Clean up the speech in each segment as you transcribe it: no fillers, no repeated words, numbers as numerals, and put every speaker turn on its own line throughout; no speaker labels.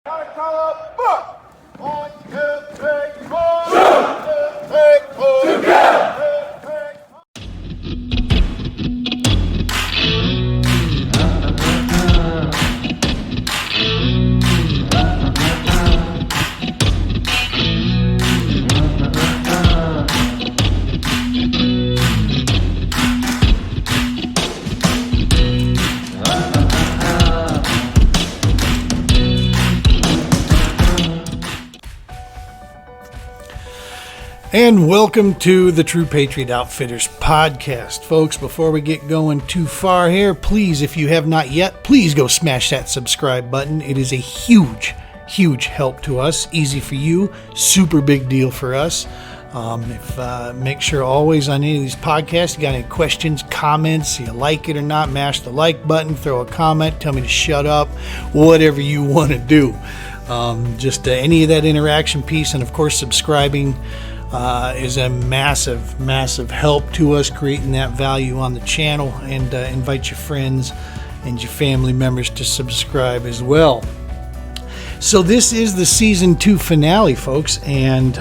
Gotta call up, book. 1, 2, 3, 4. 1, 2, 3, 4. Together.
And welcome to the True Patriot Outfitters podcast. Folks, before we get going too far here, please, if you have not yet, please go smash that subscribe button. It is a huge help to us. Easy for you, super big deal for us. Make sure always on any of these podcasts, you got any questions, comments, you like it or not, mash the like button, throw a comment, tell me to shut up, whatever you want to do. Any of that interaction piece, and of course subscribing is a massive help to us creating that value on the channel, and invite your friends and your family members to subscribe as well. So this is the season 2 finale, folks, and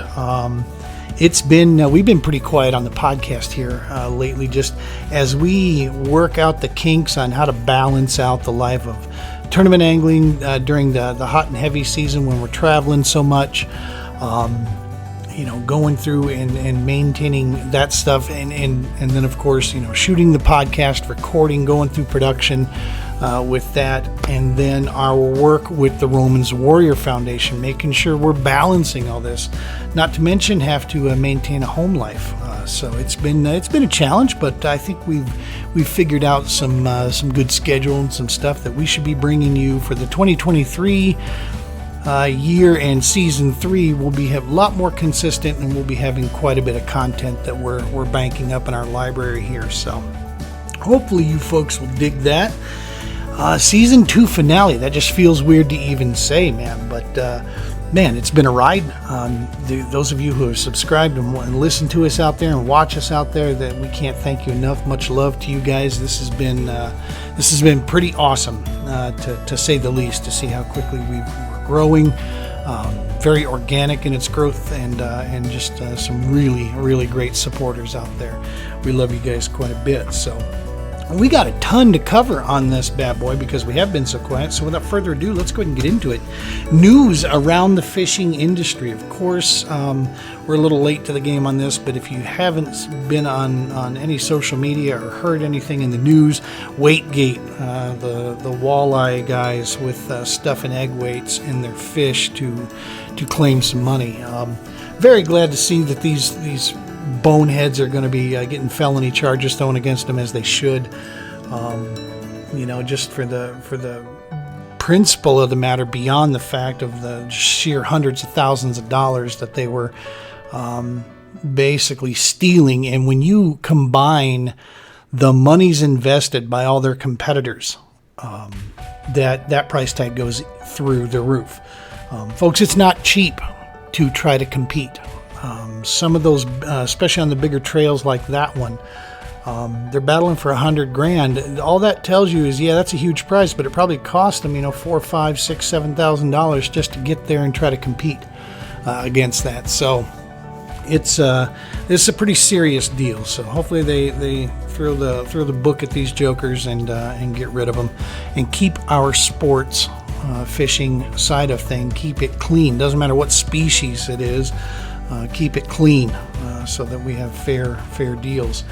it's been we've been pretty quiet on the podcast here lately, just as we work out the kinks on how to balance out the life of tournament angling during the hot and heavy season when we're traveling so much. Going through and maintaining that stuff, and then of course, shooting the podcast, recording, going through production with that, and then our work with the Romans Warrior Foundation, making sure we're balancing all this. Not to mention have to maintain a home life. So it's been a challenge, but I think we've figured out some good schedule and some stuff that we should be bringing you for the 2023 year, and season 3 will be a lot more consistent, and we'll be having quite a bit of content that we're banking up in our library here. So hopefully you folks will dig that. Season 2 finale, that just feels weird to even say, man, but man, it's been a ride. Those of you who have subscribed and listened to us out there and watch us out there, that we can't thank you enough. Much love to you guys. This has been pretty awesome, to say the least, to see how quickly we're growing, very organic in its growth, and just some really great supporters out there. We love you guys quite a bit. So we got a ton to cover on this bad boy because we have been so quiet. So without further ado, let's go ahead and get into it. News around the fishing industry. Of course, we're a little late to the game on this, but if you haven't been on any social media or heard anything in the news, Weightgate, the walleye guys with stuffing egg weights in their fish to claim some money. Very glad to see that these boneheads are going to be getting felony charges thrown against them, as they should. Just for the principle of the matter, beyond the fact of the sheer hundreds of thousands of dollars that they were basically stealing. And when you combine the monies invested by all their competitors, that price tag goes through the roof. Folks, it's not cheap to try to compete. Some of those, especially on the bigger trails like that one, they're battling for $100,000. All that tells you is, yeah, that's a huge price, but it probably cost them, $4,000, $5,000, $6,000, $7,000 just to get there and try to compete against that. So it's a pretty serious deal. So hopefully they throw the book at these jokers and get rid of them, and keep our sports fishing side of thing, keep it clean. Doesn't matter what species it is. Keep it clean so that we have fair deals.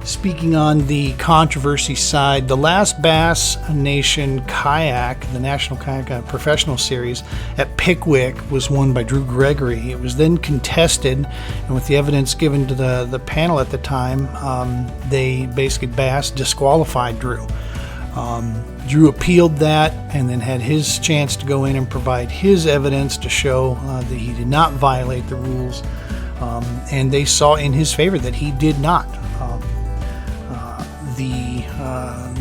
Speaking on the controversy side, the last Bass Nation Kayak, the National Kayak Professional Series at Pickwick, was won by Drew Gregory. It was then contested, and with the evidence given to the panel at the time, Bass disqualified Drew. Drew appealed that, and then had his chance to go in and provide his evidence to show that he did not violate the rules, and they saw in his favor that he did not.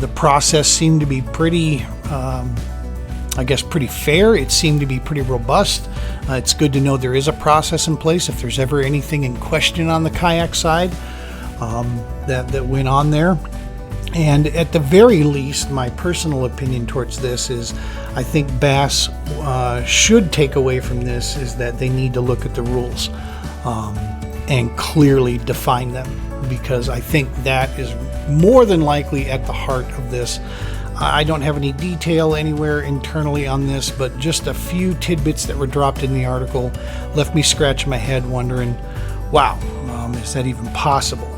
The process seemed to be pretty fair. It seemed to be pretty robust. It's good to know there is a process in place if there's ever anything in question on the kayak side that went on there. And at the very least, my personal opinion towards this is I think bass should take away from this is that they need to look at the rules and clearly define them, because I think that is more than likely at the heart of this. I don't have any detail anywhere internally on this, but just a few tidbits that were dropped in the article left me scratching my head wondering, wow, is that even possible?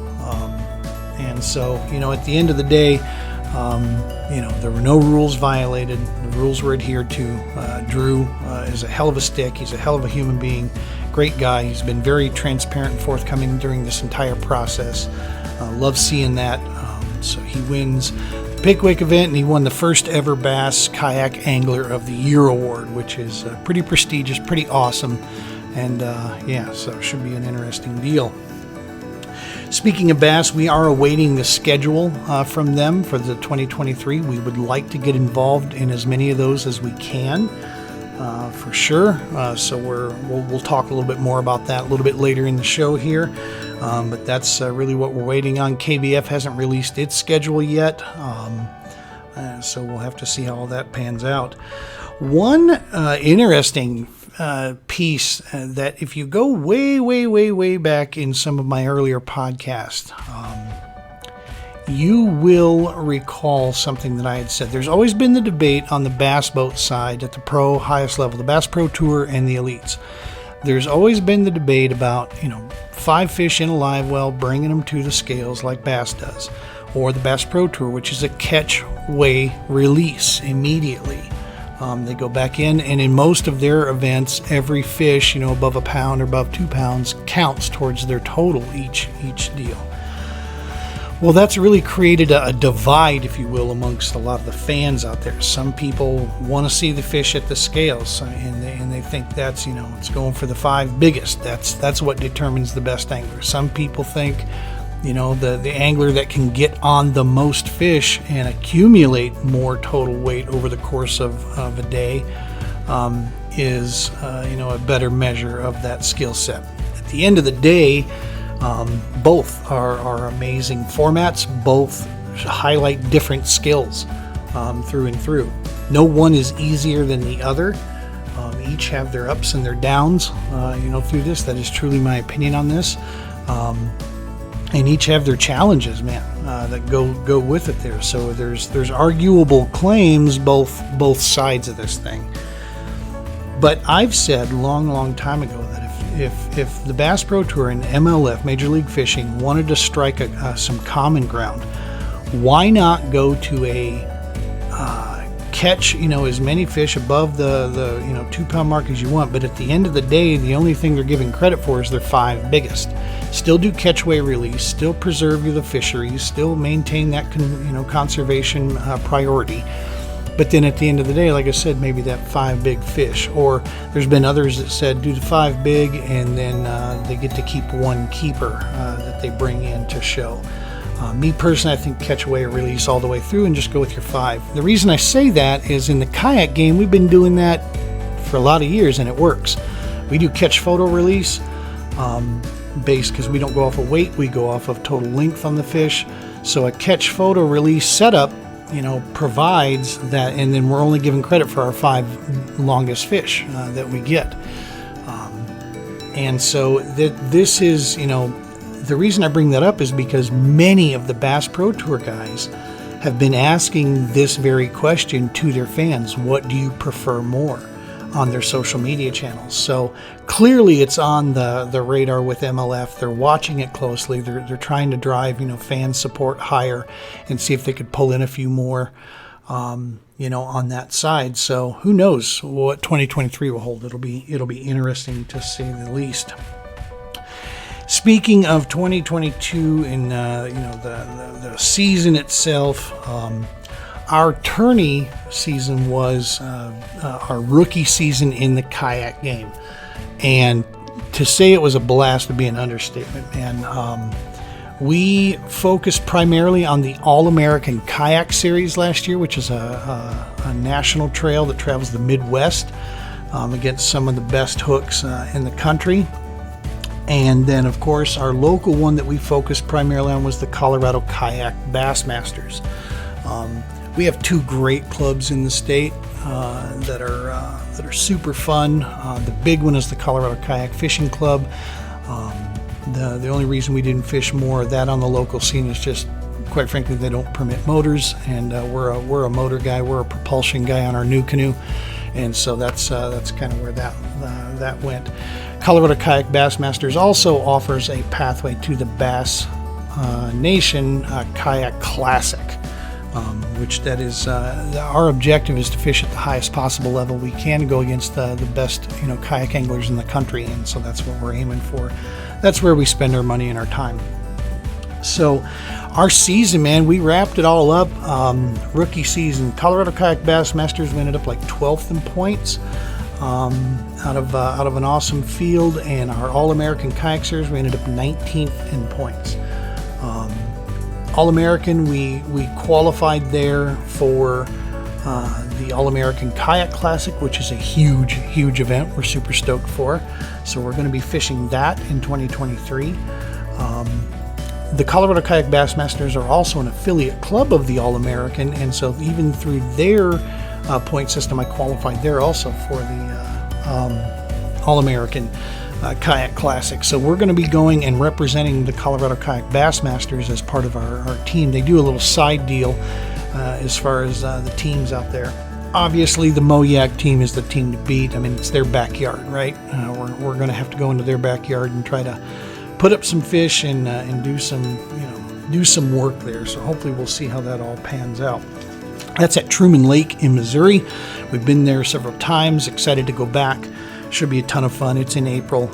And so, at the end of the day, there were no rules violated. The rules were adhered to. Drew is a hell of a stick. He's a hell of a human being. Great guy. He's been very transparent and forthcoming during this entire process. Love seeing that. So he wins the Pickwick event, and he won the first ever Bass Kayak Angler of the Year award, which is pretty prestigious, pretty awesome. And so it should be an interesting deal. Speaking of bass, we are awaiting the schedule from them for the 2023. We would like to get involved in as many of those as we can, for sure. So we'll talk a little bit more about that a little bit later in the show here. But that's really what we're waiting on. KBF hasn't released its schedule yet, so we'll have to see how all that pans out. One interesting piece that if you go way back in some of my earlier podcasts, you will recall something that I had said. There's always been the debate on the bass boat side at the pro highest level, the Bass Pro Tour and the elites. There's always been the debate about, 5 fish in a live well, bringing them to the scales like Bass does, or the Bass Pro Tour, which is a catch, weigh, release immediately. They go back in, and in most of their events, every fish, above a pound or above 2 pounds counts towards their total each deal. Well, that's really created a divide, if you will, amongst a lot of the fans out there. Some people want to see the fish at the scales, and they think that's, it's going for the 5 biggest. That's what determines the best angler. Some people think, the angler that can get on the most fish and accumulate more total weight over the course of a day is, a better measure of that skill set. At the end of the day, both are amazing formats. Both highlight different skills through and through. No one is easier than the other. Each have their ups and their downs, through this. That is truly my opinion on this. And each have their challenges, man, that go with it there. So there's arguable claims both sides of this thing. But I've said long time ago that if the Bass Pro Tour and MLF, Major League Fishing, wanted to strike some common ground, why not go to a catch as many fish above the 2 pound mark as you want, but at the end of the day, the only thing they're giving credit for is their 5 biggest. Still do catch, weigh, release, still preserve the fisheries, still maintain that conservation priority. But then at the end of the day, like I said, maybe that 5 big fish. Or there's been others that said do the 5 big, and then they get to keep 1 keeper that they bring in to show. Me personally, I think catch, weigh, or release all the way through and just go with your 5. The reason I say that is in the kayak game, we've been doing that for a lot of years, and it works. We do catch, photo, release based because we don't go off of weight, we go off of total length on the fish. So a catch, photo, release setup provides that, and then we're only giving credit for our 5 longest fish that we get. And so this is, the reason I bring that up is because many of the Bass Pro Tour guys have been asking this very question to their fans. What do you prefer more on their social media channels? So clearly it's on the radar with MLF. They're watching it closely. They're trying to drive, fan support higher and see if they could pull in a few more, on that side. So who knows what 2023 will hold. It'll be interesting to say the least. Speaking of 2022 and the season itself, our tourney season was our rookie season in the kayak game, and to say it was a blast would be an understatement. And we focused primarily on the All-American Kayak Series last year, which is a national trail that travels the Midwest against some of the best hooks in the country. And then, of course, our local one that we focused primarily on was the Colorado Kayak Bassmasters. We have 2 great clubs in the state that are super fun. The big one is the Colorado Kayak Fishing Club. The only reason we didn't fish more of that on the local scene is just, quite frankly, they don't permit motors, and we're a motor guy, we're a propulsion guy on our new canoe, and so that's kind of where that went. Colorado Kayak Bassmasters also offers a pathway to the Bass Nation Kayak Classic, which that is our objective is to fish at the highest possible level we can, go against the best kayak anglers in the country, and so that's what we're aiming for. That's where we spend our money and our time. So our season, man, we wrapped it all up. Rookie season, Colorado Kayak Bassmasters, we ended up like 12th in points out of an awesome field, and our All-American Kayak Series, we ended up 19th in points. All-American, we qualified there for the All-American Kayak Classic, which is a huge event we're super stoked for. So we're going to be fishing that in 2023. The Colorado Kayak Bassmasters are also an affiliate club of the All-American, and so even through their point system, I qualified there also for the All-American Kayak Classic. So we're going to be going and representing the Colorado Kayak Bassmasters as part of our team. They do a little side deal as far as the teams out there. Obviously, the Moyak team is the team to beat. I mean, it's their backyard, right? We're going to have to go into their backyard and try to put up some fish and do some work there. So hopefully we'll see how that all pans out. That's at Truman Lake in Missouri. We've been there several times. Excited to go back. Should be a ton of fun. It's in April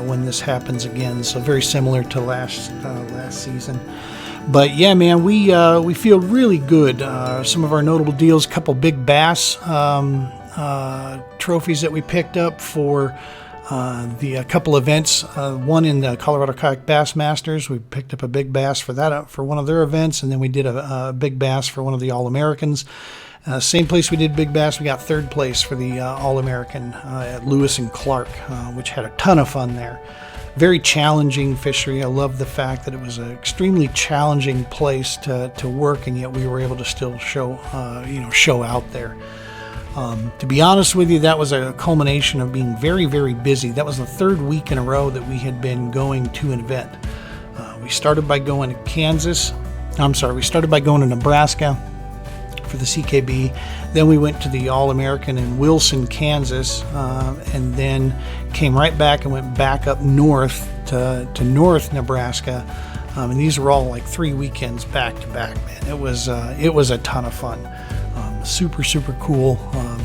when this happens again, so very similar to last season. But yeah, man, we feel really good. Some of our notable deals, a couple big bass trophies that we picked up for the couple events. One in the Colorado Kayak Bassmasters, we picked up a big bass for that for one of their events, and then we did a big bass for one of the All-Americans. Same place we did big bass, we got 3rd place for the All-American at Lewis and Clark, which had a ton of fun there. Very challenging fishery. I love the fact that it was an extremely challenging place to work, and yet we were able to still show out there. To be honest with you, that was a culmination of being very, very busy. That was the 3rd week in a row that we had been going to an event. We started by going to Nebraska for the CKB. Then we went to the All-American in Wilson, Kansas, and then came right back and went back up north to North Nebraska. And these were all like 3 weekends back to back, man. It was a ton of fun. Super, super cool.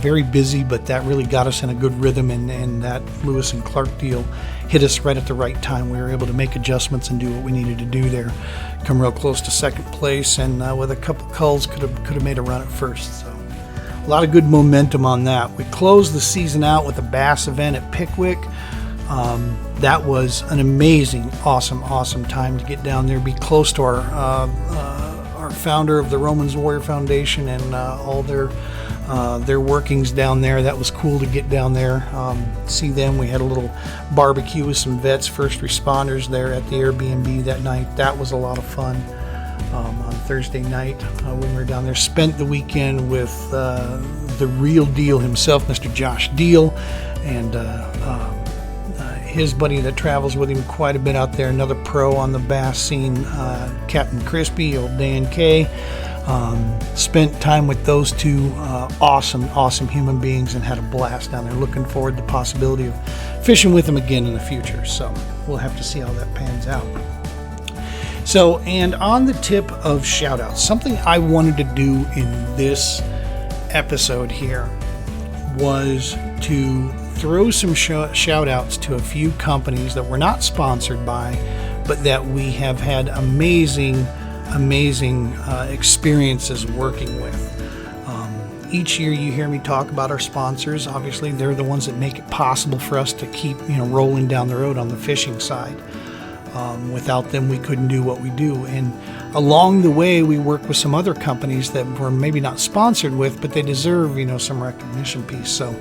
Very busy, but that really got us in a good rhythm, and that Lewis and Clark deal hit us right at the right time. We were able to make adjustments and do what we needed to do there. Come real close to 2nd place, and with a couple culls could have made a run at 1st. So a lot of good momentum on that. We closed the season out with a bass event at Pickwick. That was an amazing, awesome time to get down there, be close to our founder of the Romans Warrior Foundation and all their workings down there. That was cool to get down there, see them. We had a little barbecue with some vets, first responders there at the Airbnb that night. That was a lot of fun. On Thursday night when we were down there, spent the weekend with the real deal himself, Mr. Josh Deal, and his buddy that travels with him quite a bit out there, another pro on the bass scene, Captain Crispy, old Dan K. Spent time with those 2 awesome human beings and had a blast down there. Looking forward to the possibility of fishing with them again in the future. So we'll have to see how that pans out. So, and on the tip of shout-outs, something I wanted to do in this episode here was to throw some shout-outs to a few companies that we're not sponsored by, but that we have had amazing experiences working with. Each year you hear me talk about our sponsors. Obviously, they're the ones that make it possible for us to keep rolling down the road on the fishing side. Without them, we couldn't do what we do. And along the way, we work with some other companies that we're maybe not sponsored with, but they deserve, some recognition piece. So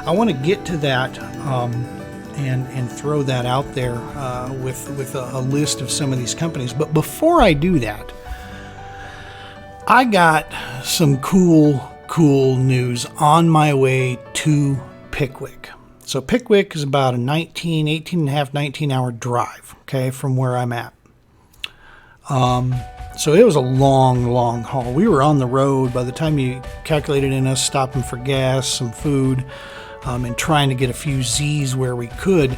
I want to get to that and throw that out there with a list of some of these companies. But before I do that, I got some cool news on my way to Pickwick. So Pickwick is about a 18 and a half, 19 hour drive, okay, from where I'm at. So it was a long haul. We were on the road by the time you calculated in us stopping for gas, some food, and trying to get a few Z's where we could.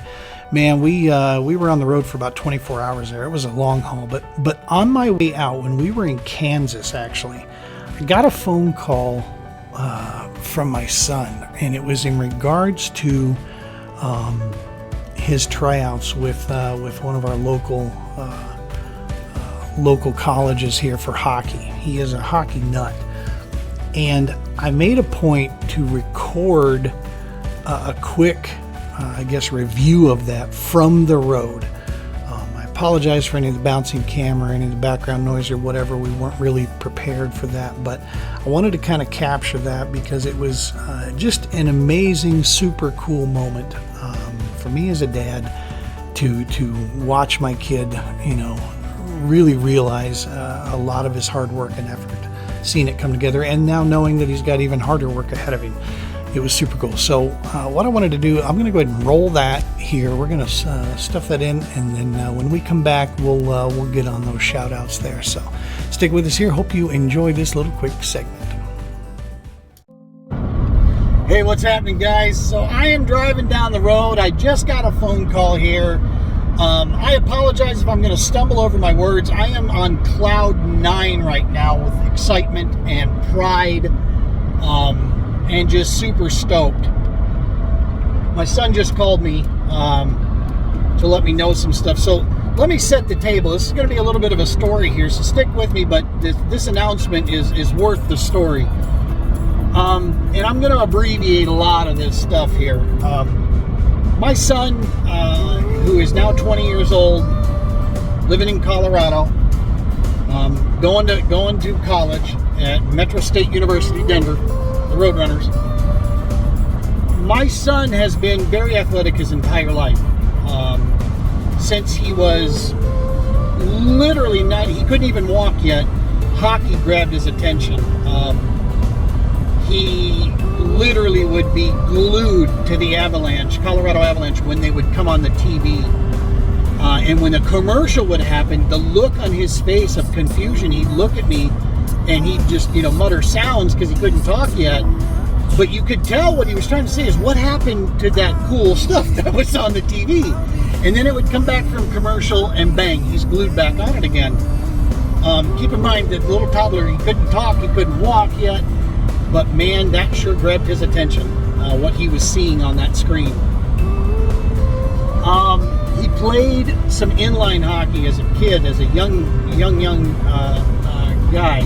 Man, we were on the road for about 24 hours there. It was a long haul. But on my way out, when we were in Kansas, actually, I got a phone call from my son, and it was in regards to his tryouts with one of our local colleges here for hockey. He is a hockey nut, and I made a point to record a quick, review of that from the road. I apologize for any of the bouncing camera, any of the background noise or whatever. We weren't really prepared for that, but I wanted to kind of capture that because it was just an amazing, super cool moment for me as a dad to watch my kid, really realize a lot of his hard work and effort, seeing it come together, and now knowing that he's got even harder work ahead of him. It was super cool. So what I wanted to do, I'm going to go ahead and roll that here. We're going to stuff that in, and then when we come back, we'll get on those shout outs there. So stick with us here. Hope you enjoy this little quick segment. Hey, what's happening, guys? So I am driving down the road. I just got a phone call here. I apologize if I'm going to stumble over my words. I am on cloud 9 right now with excitement and pride, and just super stoked. My son just called me to let me know some stuff. So let me set the table. This is going to be a little bit of a story here, so stick with me, but this announcement is worth the story. And I'm going to abbreviate a lot of this stuff here. My son, who is now 20 years old, living in Colorado, going to college at Metro State University, Denver, the Roadrunners. My son has been very athletic his entire life. Since he was literally he couldn't even walk yet, hockey grabbed his attention. He literally would be glued to the Colorado Avalanche, when they would come on the TV. And when a commercial would happen, the look on his face of confusion, he'd look at me and he'd just, mutter sounds because he couldn't talk yet. But you could tell what he was trying to say is, what happened to that cool stuff that was on the TV? And then it would come back from commercial and bang, he's glued back on it again. Keep in mind that little toddler, he couldn't talk, he couldn't walk yet. But man, that sure grabbed his attention, what he was seeing on that screen. He played some inline hockey as a kid, as a young guy,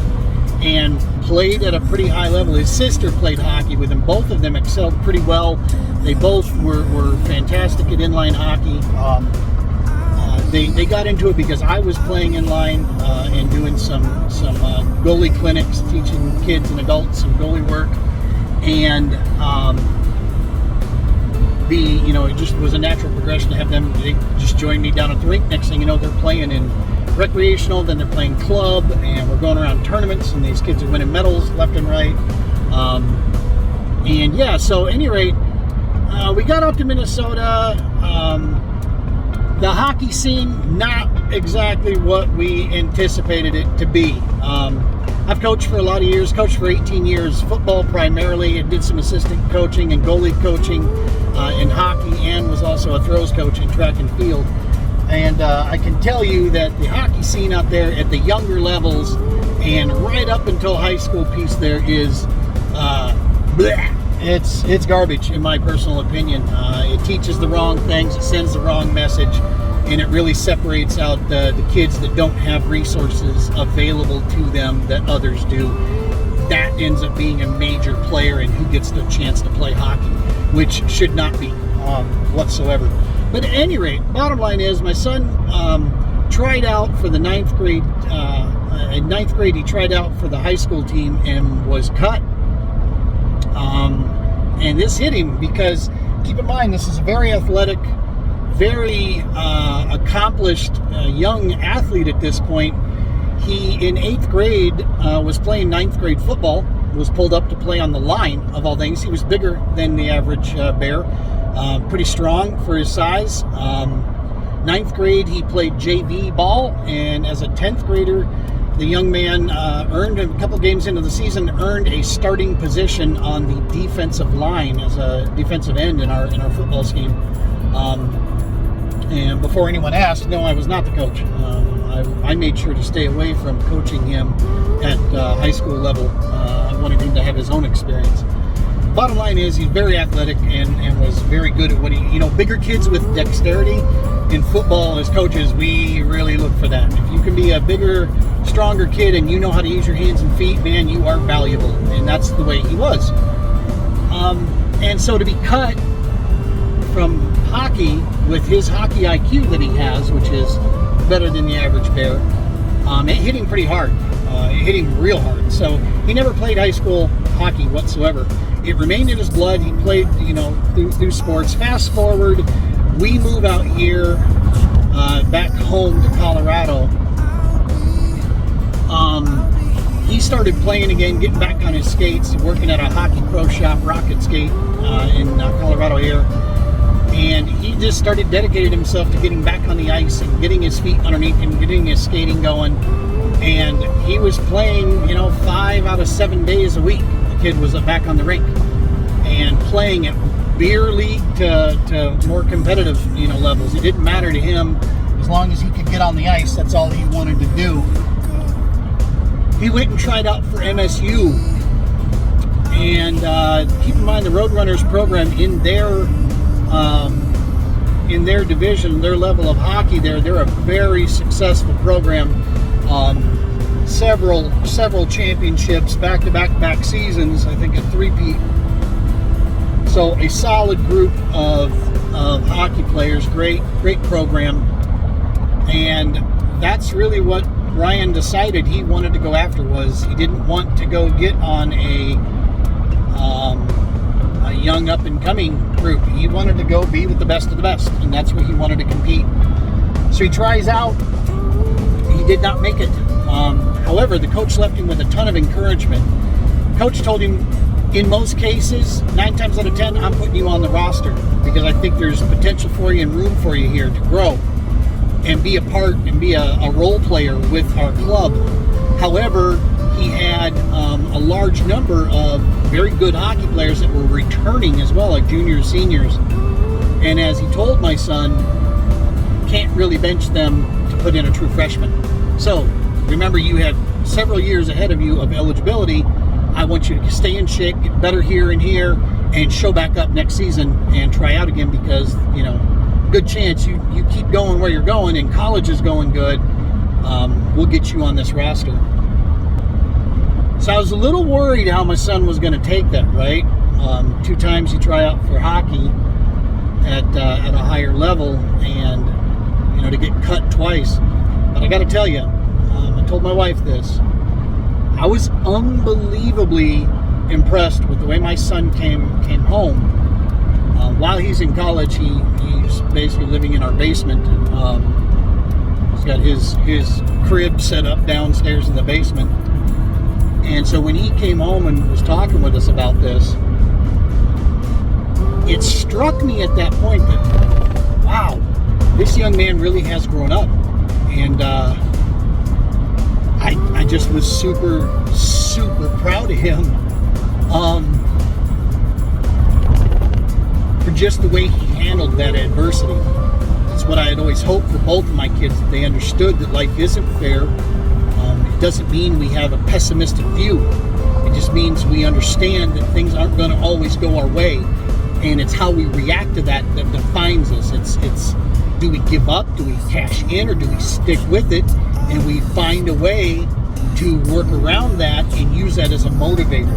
and played at a pretty high level. His sister played hockey with him. Both of them excelled pretty well. They both were fantastic at inline hockey. They got into it because I was playing inline and doing some goalie clinics, teaching kids and adults some goalie work, and it just was a natural progression to have them. They just joined me down at the rink. Next thing you know, they're playing in recreational, then they're playing club, and we're going around tournaments, and these kids are winning medals left and right. So at any rate, we got up to Minnesota. The hockey scene, not exactly what we anticipated it to be. I've coached for a lot of years, coached for 18 years, football primarily, and did some assistant coaching and goalie coaching in hockey, and was also a throws coach in track and field. And I can tell you that the hockey scene out there at the younger levels and right up until high school piece there is it's garbage, in my personal opinion. It teaches the wrong things, it sends the wrong message, and it really separates out the kids that don't have resources available to them that others do. That ends up being a major player in who gets the chance to play hockey, which should not be whatsoever. But at any rate, bottom line is, my son tried out for the ninth grade. In ninth grade, he tried out for the high school team and was cut. And this hit him because keep in mind, this is a very athletic, very accomplished young athlete at this point. He, in 8th grade, was playing 9th grade football, was pulled up to play on the line, of all things. He was bigger than the average bear, pretty strong for his size. 9th grade, he played JV ball, and as a 10th grader, the young man earned, a couple games into the season, earned a starting position on the defensive line as a defensive end in our football scheme. And before anyone asked, no, I was not the coach. I made sure to stay away from coaching him at high school level. I wanted him to have his own experience. Bottom line is, he's very athletic and was very good at what he, bigger kids with dexterity in football as coaches, we really look for that. If you can be a bigger, stronger kid and you know how to use your hands and feet, man, you are valuable. And that's the way he was. And so to be cut from hockey with his hockey IQ that he has, which is better than the average bear, it hit him pretty hard. It hit him real hard. So he never played high school hockey whatsoever. It remained in his blood. He played, through sports. Fast forward, we move out here back home to Colorado. He started playing again, getting back on his skates, working at a hockey pro shop, Rocket Skate, in Colorado here. And he just started dedicating himself to getting back on the ice and getting his feet underneath him, getting his skating going. And he was playing, 5 out of 7 days a week. The kid was back on the rink and playing at beer league to more competitive, levels. It didn't matter to him as long as he could get on the ice. That's all he wanted to do. He went and tried out for MSU. And keep in mind, the Roadrunners program in their division, their level of hockey they're a very successful program. Several championships, back seasons, I think a three-peat. So a solid group of hockey players, great program. And that's really what Ryan decided he wanted to go after. Was he didn't want to go get on a young up-and-coming group. He wanted to go be with the best of the best, and that's where he wanted to compete. So he tries out. He did not make it. However, the coach left him with a ton of encouragement. Coach told him, in most cases, 9 times out of 10, I'm putting you on the roster because I think there's potential for you and room for you here to grow and be a part and be a role player with our club. However, he had a large number of very good hockey players that were returning as well, like juniors, seniors. And as he told my son, can't really bench them to put in a true freshman. So remember, you have several years ahead of you of eligibility. I want you to stay in shape, get better here and here, and show back up next season and try out again because, good chance you keep going where you're going and college is going good. We'll get you on this roster. So I was a little worried how my son was going to take that, right? 2 times he tried out for hockey at a higher level and, to get cut twice. But I got to tell you, I told my wife this. I was unbelievably impressed with the way my son came home. While he's in college, he's basically living in our basement. He's got his crib set up downstairs in the basement. And so when he came home and was talking with us about this, it struck me at that point that, wow, this young man really has grown up. And I just was super, super proud of him for just the way he handled that adversity. It's what I had always hoped for both of my kids, that they understood that life isn't fair. It doesn't mean we have a pessimistic view. It just means we understand that things aren't going to always go our way. And it's how we react to that that defines us. It's do we give up? Do we cash in? Or do we stick with it? And we find a way to work around that and use that as a motivator.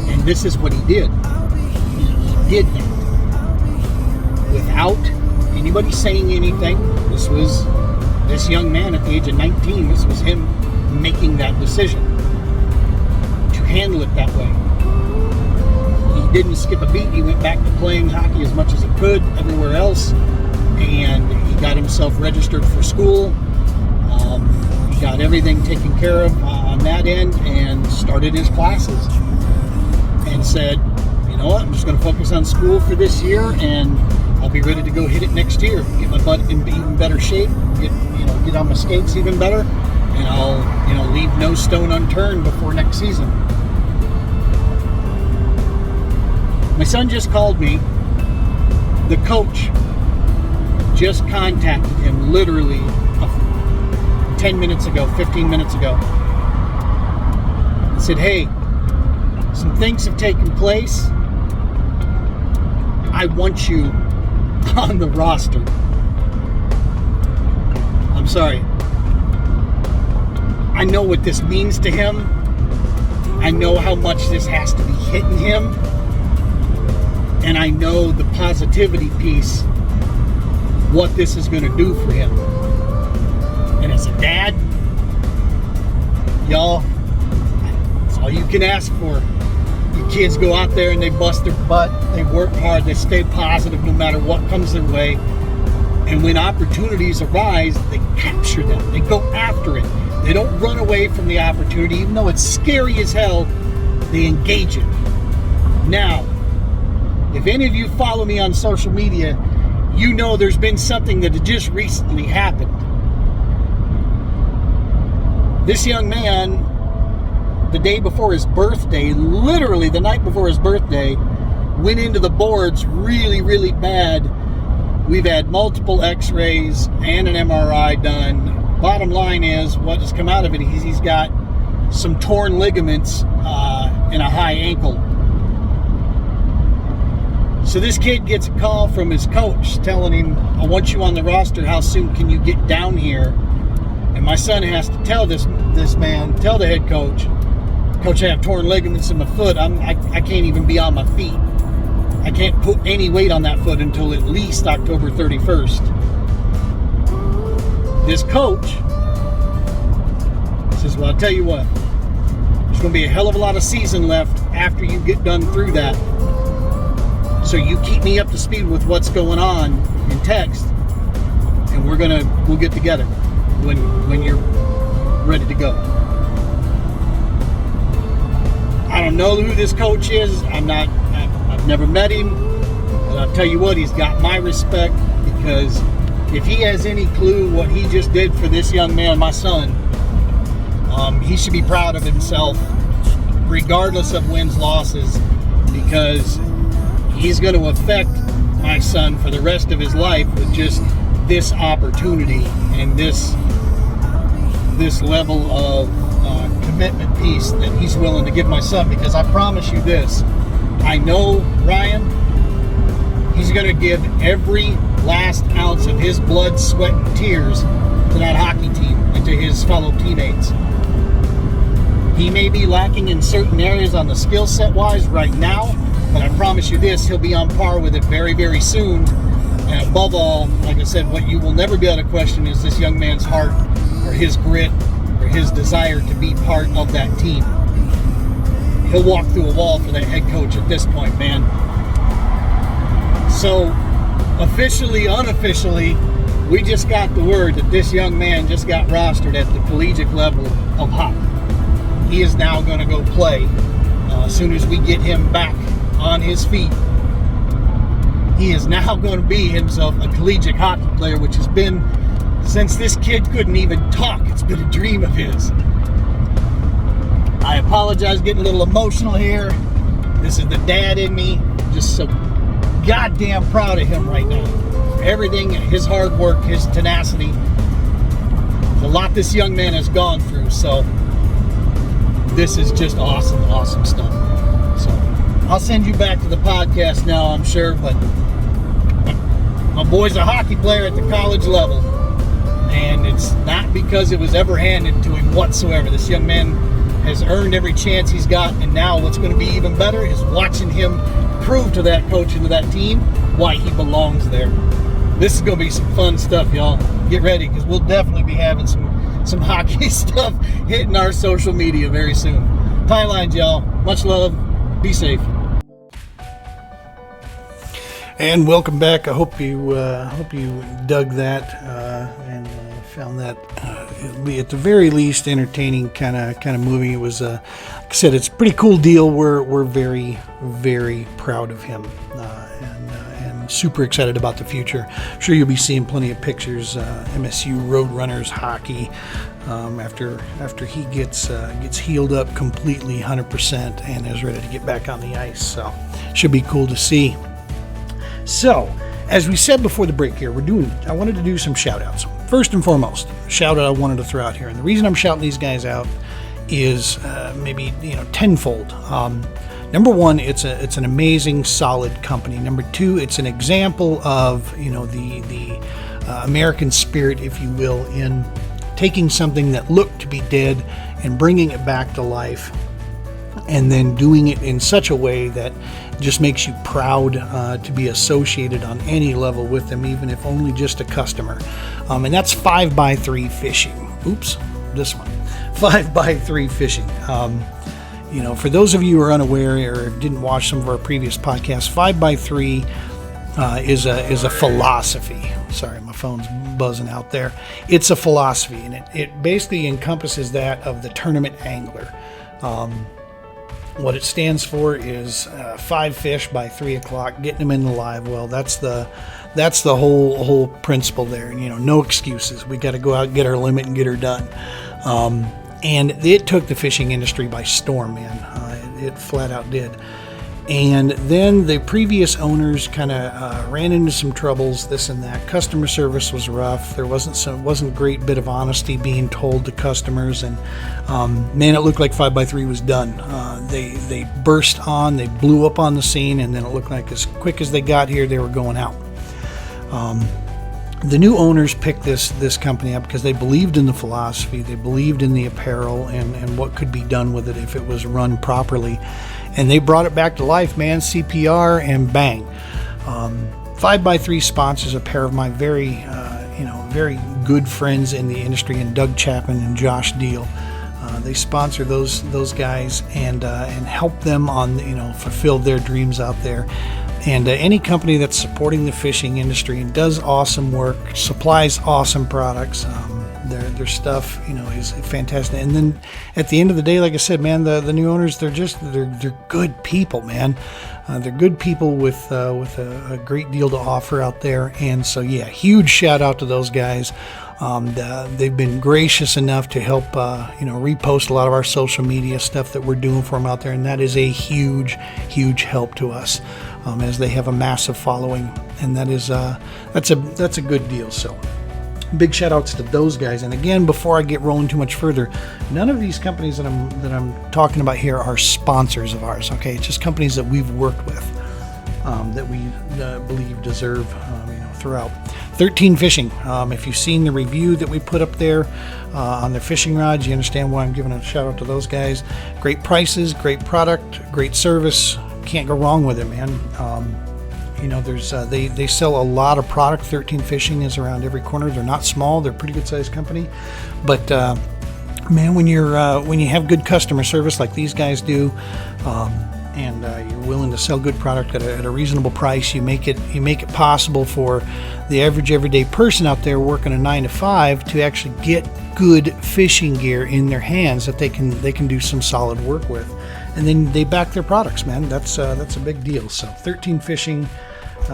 And this is what he did. He did that without anybody saying anything. This young man at the age of 19, this was him making that decision to handle it that way. he didn't skip a beat. He went back to playing hockey as much as he could everywhere else, and he got himself registered for school. He got everything taken care of on that end and started his classes and said, you know what, I'm just going to focus on school for this year, and I'll be ready to go hit it next year, get my butt in even better shape, get on my skates even better, and I'll leave no stone unturned before next season. My son just called me. The coach just contacted him literally 10 minutes ago, 15 minutes ago. He said, hey, some things have taken place. I want you on the roster. I'm sorry. I know what this means to him. I know how much this has to be hitting him. And I know the positivity piece, what this is going to do for him. And as a dad, y'all, that's all you can ask for. Your kids go out there and they bust their butt, they work hard, they stay positive no matter what comes their way. And when opportunities arise, they capture them, they go after it. They don't run away from the opportunity, even though it's scary as hell, they engage it. Now, if any of you follow me on social media, you know there's been something that had just recently happened. This young man, the day before his birthday, literally the night before his birthday, went into the boards really, really bad. We've had multiple x-rays and an MRI done. Bottom line is, what has come out of it, he's got some torn ligaments in a high ankle. So this kid gets a call from his coach telling him, I want you on the roster, how soon can you get down here? And my son has to tell this man, tell the head coach, Coach, I have torn ligaments in my foot. I can't even be on my feet. I can't put any weight on that foot until at least October 31st. This coach says, well, I'll tell you what, there's going to be a hell of a lot of season left after you get done through that. So you keep me up to speed with what's going on in text, and we'll get together when you're ready to go. I don't know who this coach is. I've never met him, but I'll tell you what, he's got my respect, because if he has any clue what he just did for this young man, my son, he should be proud of himself, regardless of wins, losses, because he's going to affect my son for the rest of his life with just this opportunity and this level of commitment piece that he's willing to give my son. Because I promise you this, I know Ryan, he's going to give every last ounce of his blood, sweat, and tears to that hockey team and to his fellow teammates. He may be lacking in certain areas on the skill set wise right now, but I promise you this, he'll be on par with it very, very soon. And above all, like I said, what you will never be able to question is this young man's heart, or his grit, or his desire to be part of that team. He'll walk through a wall for that head coach at this point, man. So, officially, unofficially, we just got the word that this young man just got rostered at the collegiate level of hockey. He is now going to go play as soon as we get him back on his feet. He is now going to be himself a collegiate hockey player, which has been, since this kid couldn't even talk, it's been a dream of his. I apologize, getting a little emotional here. This is the dad in me, just so goddamn proud of him right now. Everything, his hard work, his tenacity, a lot this young man has gone through, so this is just awesome, awesome stuff. So I'll send you back to the podcast now, I'm sure, but my boy's a hockey player at the college level, and it's not because it was ever handed to him whatsoever. This young man has earned every chance he's got, and now what's going to be even better is watching him prove to that coach and to that team why he belongs there. This is going to be some fun stuff, y'all. Get ready, because we'll definitely be having some hockey stuff hitting our social media very soon. Tie lines, y'all. Much love. Be safe. And welcome back. I hope you dug that and found that at the very least entertaining kind of movie. It was like I said, it's a pretty cool deal. We're very, very proud of him and super excited about the future. I'm sure you'll be seeing plenty of pictures. MSU Roadrunners hockey after he gets healed up completely 100% and is ready to get back on the ice. So should be cool to see. So, as we said before the break here, I wanted to do some shout outs. First and foremost, shout out I wanted to throw out here. And the reason I'm shouting these guys out is maybe tenfold. Number one, it's an amazing, solid company. Number two, it's an example of the American spirit, if you will, in taking something that looked to be dead and bringing it back to life, and then doing it in such a way that just makes you proud to be associated on any level with them, even if only just a customer. And that's 5x3 Fishing. Oops, this one. 5x3 Fishing. For those of you who are unaware or didn't watch some of our previous podcasts, 5x3 is a philosophy. Sorry, my phone's buzzing out there. It's a philosophy, and it basically encompasses that of the tournament angler. What it stands for is 5 fish by 3 o'clock, getting them in the live well. That's the whole principle there. And no excuses. We got to go out and get our limit and get her done. And it took the fishing industry by storm, man. It flat out did. And then the previous owners kind of ran into some troubles, this and that. Customer service was rough. There wasn't a great bit of honesty being told to customers, and man, it looked like 5x3 was done. They burst on, they blew up on the scene, and then it looked like as quick as they got here, they were going out. The new owners picked this company up because they believed in the philosophy, they believed in the apparel, and what could be done with it if it was run properly. And they brought it back to life, man. CPR and bang. 5x3 sponsors a pair of my very good friends in the industry, and Doug Chapman and Josh Deal. They sponsor those guys and help them on fulfill their dreams out there. And any company that's supporting the fishing industry and does awesome work, supplies awesome products. Their stuff, is fantastic. And then at the end of the day, like I said, man, the new owners, they're good people, man. They're good people with a great deal to offer out there. And so, yeah, huge shout out to those guys. They've been gracious enough to help, repost a lot of our social media stuff that we're doing for them out there. And that is a huge, huge help to us, as they have a massive following. And that is, that's a good deal. So big shout outs to those guys. And again, before I get rolling too much further, none of these companies that I'm talking about here are sponsors of ours. Okay, it's just companies that we've worked with, that we believe deserve, throughout. 13 Fishing. If you've seen the review that we put up there on their fishing rods, you understand why I'm giving a shout out to those guys. Great prices, great product, great service. Can't go wrong with it, man. There's they sell a lot of product. 13 Fishing is around every corner. They're not small. They're a pretty good sized company. But man, when you have good customer service like these guys do, and you're willing to sell good product at a reasonable price, you make it possible for the average everyday person out there working a 9 to 5 to actually get good fishing gear in their hands that they can do some solid work with. And then they back their products, man. That's a big deal. So 13 Fishing,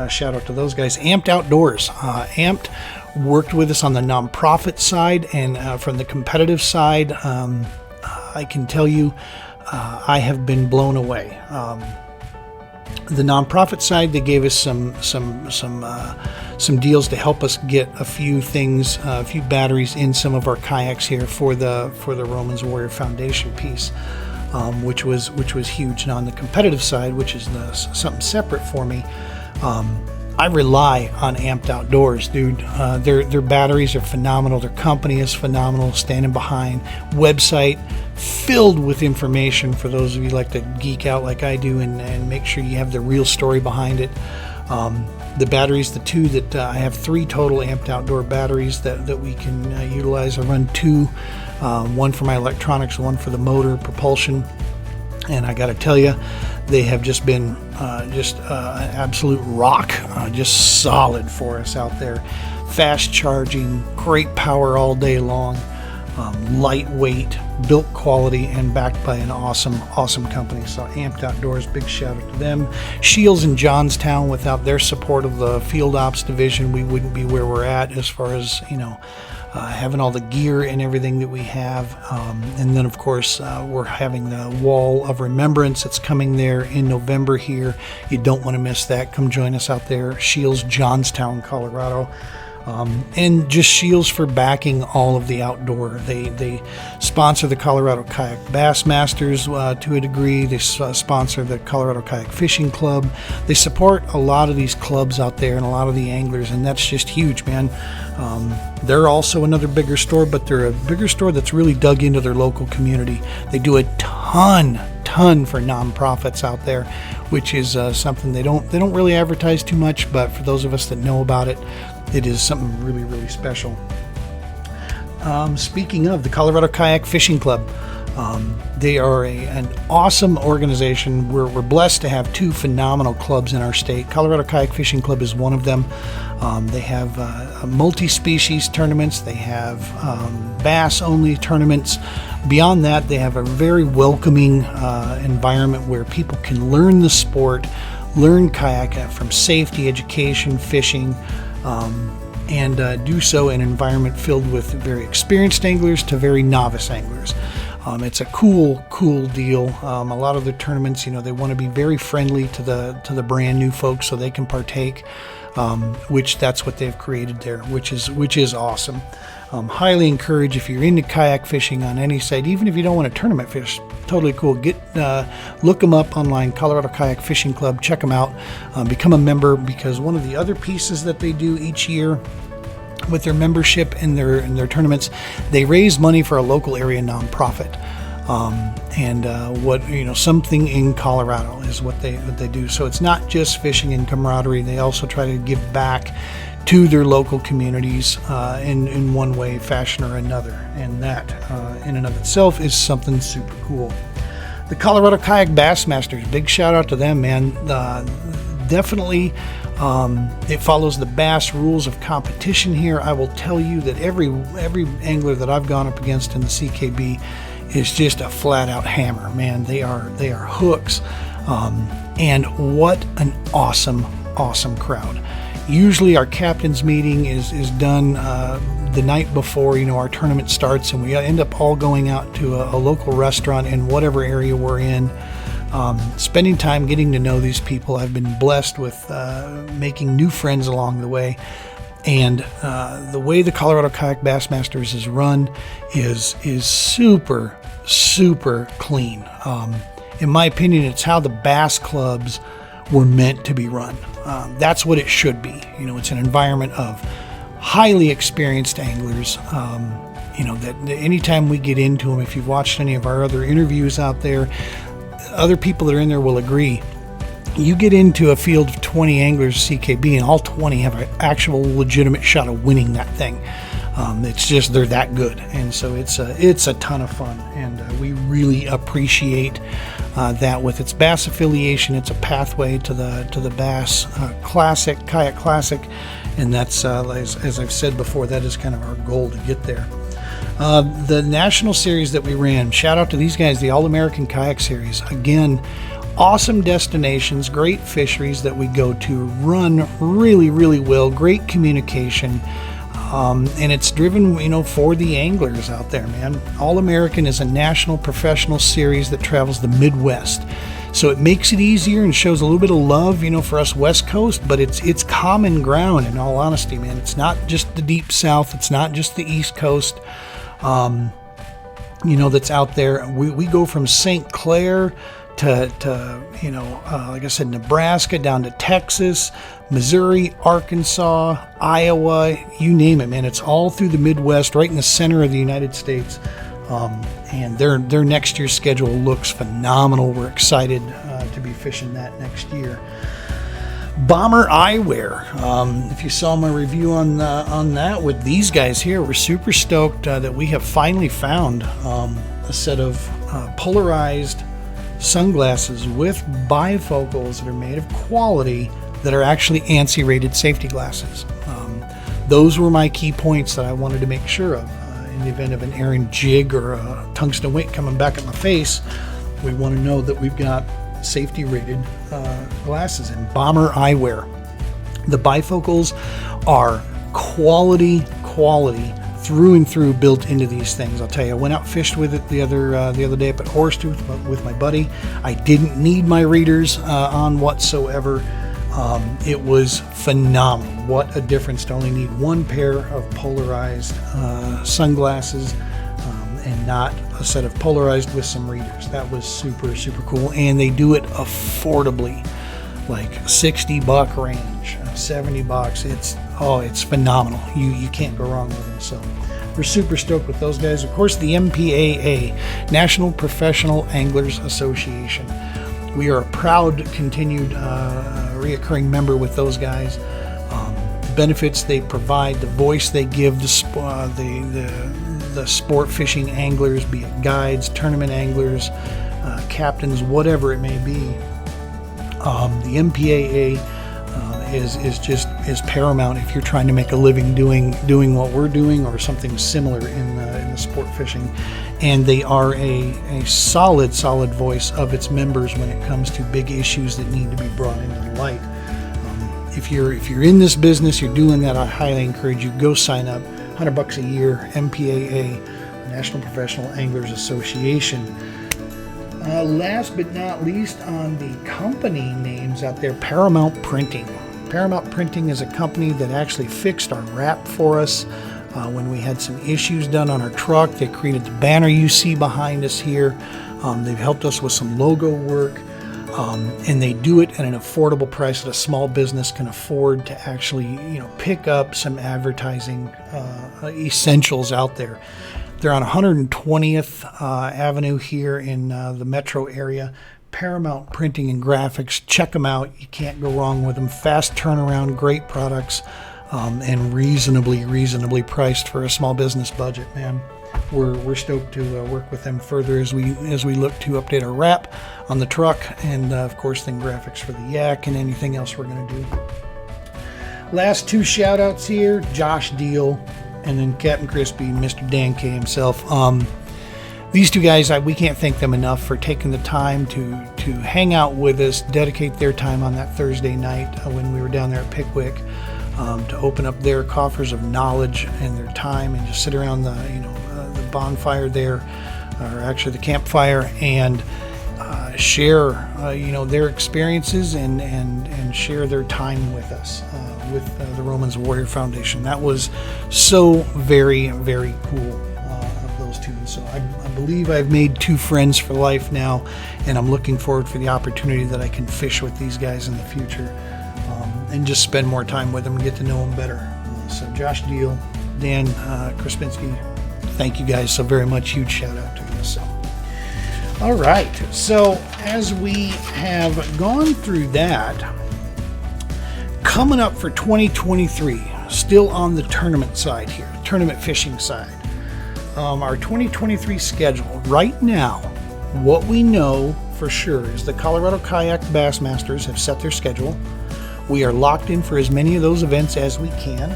shout out to those guys. Amped Outdoors. Amped worked with us on the nonprofit side, and from the competitive side, I can tell you, I have been blown away. The nonprofit side, they gave us some deals to help us get a few things, a few batteries in some of our kayaks here for the Romans Warrior Foundation piece. Which was huge. And on the competitive side, which is something separate for me, I rely on Amped Outdoors, dude. Their batteries are phenomenal. Their company is phenomenal. Standing behind. Website filled with information for those of you who like to geek out like I do and make sure you have the real story behind it. The batteries, the two that I have 3 total Amped Outdoor batteries that we can utilize. I run 2. One for my electronics, one for the motor propulsion. And I got to tell you, They have just been just an absolute rock, just solid for us out there. Fast charging, great power all day long, lightweight, built quality, and backed by an awesome company. So Amped Outdoors, big shout out to them. Shields in Johnstown, without their support of the field ops division, we wouldn't be where we're at as far as, having all the gear and everything that we have. And then, of course, we're having the Wall of Remembrance that's coming there in November here. You don't want to miss that. Come join us out there. Shields, Johnstown, Colorado. And just Shields for backing all of the outdoor. They sponsor the Colorado Kayak Bassmasters to a degree. They sponsor the Colorado Kayak Fishing Club. They support a lot of these clubs out there and a lot of the anglers, and that's just huge, man. They're also another bigger store, but they're a bigger store that's really dug into their local community. They do a ton for nonprofits out there, which is something they don't really advertise too much, but for those of us that know about it, it is something really, really special. Speaking of the Colorado Kayak Fishing Club, they are an awesome organization. We're blessed to have two phenomenal clubs in our state. Colorado Kayak Fishing Club is one of them. They have multi-species tournaments. They have bass-only tournaments. Beyond that, they have a very welcoming environment where people can learn the sport, learn kayak from safety, education, fishing, and do so in an environment filled with very experienced anglers to very novice anglers. It's a cool deal. A lot of the tournaments, they want to be very friendly to the brand new folks so they can partake, which that's what they've created there, which is awesome. Highly encourage, if you're into kayak fishing on any site, even if you don't want to tournament fish, totally cool. Look them up online, Colorado Kayak Fishing Club. Check them out. Become a member, because one of the other pieces that they do each year with their membership and their tournaments, they raise money for a local area nonprofit. Something in Colorado is what they do. So it's not just fishing and camaraderie. They also try to give back to their local communities in one way, fashion, or another. And that, in and of itself, is something super cool. The Colorado Kayak Bassmasters, big shout out to them, man. Definitely, it follows the bass rules of competition here. I will tell you that every angler that I've gone up against in the CKB is just a flat out hammer, man. They are hooks, and what an awesome crowd. Usually our captain's meeting is done the night before our tournament starts, and we end up all going out to a local restaurant in whatever area we're in, spending time getting to know these people. I've been blessed with making new friends along the way, and the way the Colorado Kayak Bassmasters is run is super clean. In my opinion, it's how the bass clubs were meant to be run. That's what it should be. It's an environment of highly experienced anglers. That anytime we get into them, if you've watched any of our other interviews out there, other people that are in there will agree. You get into a field of 20 anglers CKB, and all 20 have an actual legitimate shot of winning that thing. It's just they're that good, and so it's a ton of fun, and we really appreciate that. With its bass affiliation, it's a pathway to the Bass Classic, Kayak Classic, and that's as I've said before, that is kind of our goal to get there. The national series that we ran, shout out to these guys, the All-American Kayak Series. Again, awesome destinations, great fisheries that we go to, run really well, great communication. And it's driven, for the anglers out there, man. All-American is a national professional series that travels the Midwest. So it makes it easier and shows a little bit of love, for us West Coast, but it's common ground, in all honesty, man. It's not just the Deep South. It's not just the East Coast, that's out there. We go from St. Clair to like I said, Nebraska, down to Texas, Missouri, Arkansas, Iowa, you name it, man. It's all through the Midwest, right in the center of the United States. And their next year's schedule looks phenomenal. We're excited to be fishing that next year. Bomber Eyewear. If you saw my review on that with these guys here, we're super stoked that we have finally found a set of polarized sunglasses with bifocals that are made of quality that are actually ANSI rated safety glasses. Those were my key points that I wanted to make sure of. In the event of an errant jig or a tungsten wick coming back at my face, we want to know that we've got safety rated glasses. And Bomber Eyewear, the bifocals are quality through and through built into these things. I'll tell you, I went out fished with it the other day up at Horsetooth with my buddy. I didn't need my readers on whatsoever. It was phenomenal. What a difference to only need one pair of polarized sunglasses and not a set of polarized with some readers. That was super cool. And they do it affordably, like $60 range, $70. It's phenomenal. You can't go wrong with them. So we're super stoked with those guys. Of course, the MPAA, National Professional Anglers Association. We are a proud continued reoccurring member with those guys. Benefits they provide, the voice they give the sport fishing anglers, be it guides, tournament anglers, captains, whatever it may be. The MPAA is paramount if you're trying to make a living doing what we're doing or something similar in the sport fishing. And they are a solid voice of its members when it comes to big issues that need to be brought into the light. If you're in this business, you're doing that, I highly encourage you, go sign up. $100 a year, MPAA, National Professional Anglers Association. Last but not least, on the company names out there, Paramount Printing. Paramount Printing is a company that actually fixed our wrap for us when we had some issues done on our truck. They created the banner you see behind us here. They've helped us with some logo work. And they do it at an affordable price that a small business can afford to actually, pick up some advertising essentials out there. They're on 120th Avenue here in the metro area. Paramount Printing and Graphics. Check them out. You can't go wrong with them. Fast turnaround, great products, and reasonably priced for a small business budget, man. We're stoked to work with them further as we look to update our wrap on the truck, and of course then graphics for the yak and anything else we're going to do. Last two shout outs here, Josh Deal and then Captain Crispy, Mr. Dan K himself. These two guys, we can't thank them enough for taking the time to hang out with us, dedicate their time on that Thursday night when we were down there at Pickwick, to open up their coffers of knowledge and their time and just sit around the bonfire there, or actually the campfire, and share their experiences and share their time with us with the Romans Warrior Foundation. That was so very cool of those two. And so I believe I've made two friends for life now, and I'm looking forward for the opportunity that I can fish with these guys in the future, and just spend more time with them and get to know them better. So Josh Deal, Dan Kraspinski, thank you guys so very much. Huge shout out to you. So, all right. So as we have gone through that, coming up for 2023, still on the tournament side here, tournament fishing side, our 2023 schedule right now, what we know for sure is the Colorado Kayak Bassmasters have set their schedule. We are locked in for as many of those events as we can,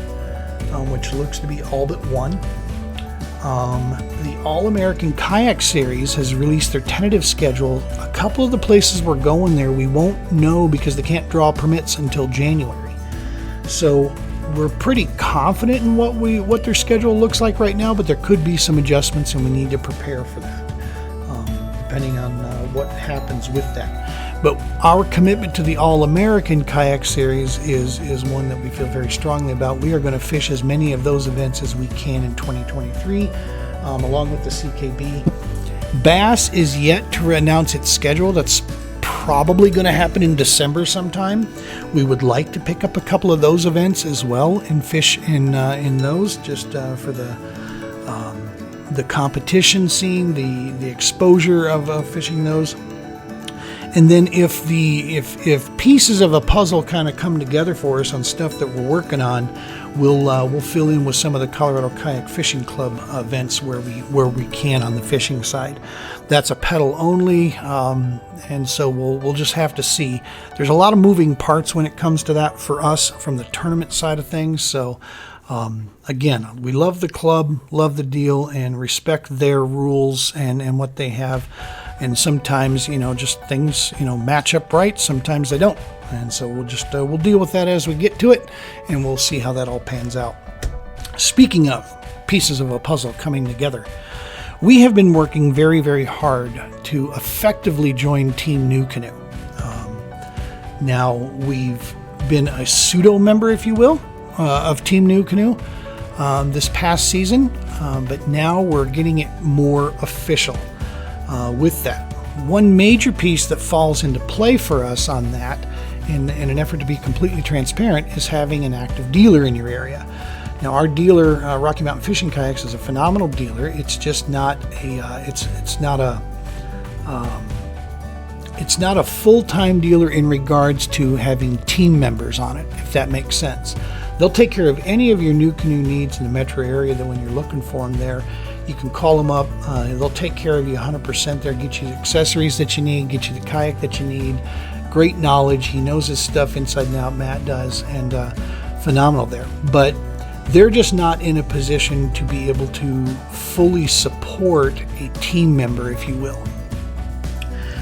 which looks to be all but one. The All-American Kayak Series has released their tentative schedule. A couple of the places we're going there, we won't know because they can't draw permits until January. So we're pretty confident in what their schedule looks like right now, but there could be some adjustments and we need to prepare for that, depending on what happens with that. But our commitment to the All-American Kayak Series is one that we feel very strongly about. We are going to fish as many of those events as we can in 2023, along with the CKB. Bass is yet to announce its schedule. That's probably going to happen in December sometime. We would like to pick up a couple of those events as well and fish in those, just for the competition scene, the exposure of fishing those. And then if pieces of a puzzle kind of come together for us on stuff that we're working on, we'll fill in with some of the Colorado Kayak Fishing Club events where we can on the fishing side. That's a pedal only, and so we'll just have to see. There's a lot of moving parts when it comes to that for us from the tournament side of things. So again, we love the club, love the deal, and respect their rules and what they have. And sometimes, just things, match up right. Sometimes they don't. And so we'll deal with that as we get to it, and we'll see how that all pans out. Speaking of pieces of a puzzle coming together, we have been working very, very hard to effectively join Team New Canoe. Now, we've been a pseudo member, if you will, of Team New Canoe this past season, but now we're getting it more official with that. One major piece that falls into play for us on that, in an effort to be completely transparent, is having an active dealer in your area. Now, our dealer, Rocky Mountain Fishing Kayaks, is a phenomenal dealer. It's just not it's not a full-time dealer in regards to having team members on it, if that makes sense. They'll take care of any of your new canoe needs in the metro area. That when you're looking for them there, you can call them up. They'll take care of you 100% there, get you the accessories that you need, get you the kayak that you need. Great knowledge. He knows his stuff inside and out, Matt does, and phenomenal there. But they're just not in a position to be able to fully support a team member, if you will.